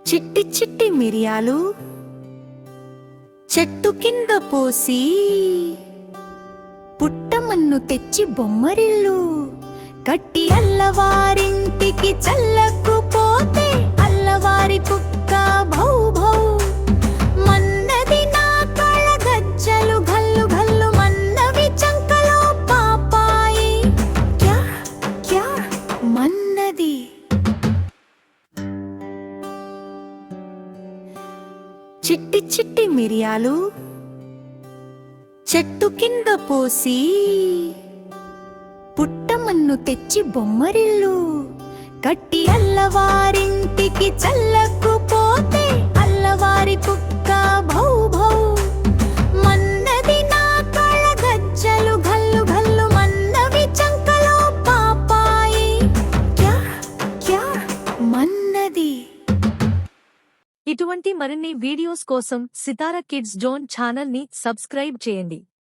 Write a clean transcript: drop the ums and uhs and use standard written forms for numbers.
చిట్టి చిట్టి మిరియాలు చెట్టు కింద పోసి పుట్టమన్ను తెచ్చి బొమ్మరిల్లు కట్టి అల్లవారింటికి చల్లకుపోతే అల్లవారి కుక్క భౌ భౌ మన్నది నా కళ గజ్జలు గల్లు గల్లు మన్నవి చంకలో పాపాయి క్యా క్యా మన్నది. చిట్టి చిట్టి మిరియాలు చెట్టు కింద పోసి పుట్టమన్ను తెచ్చి బొమ్మరిల్లు కట్టి అల్లవారింటికి చల్లకుపోతే అల్లవారి కుక్క భౌ భౌ మన్నది నా కళ గజ్జలు గల్లు గల్లు మన్నవి చంకలో పాపాయి క్యా క్యా మన్నది. ఇటువంటి మరిన్ని వీడియోస్ కోసం సితార కిడ్స్ జోన్ ఛానల్ ని సబ్స్క్రైబ్ చేయండి.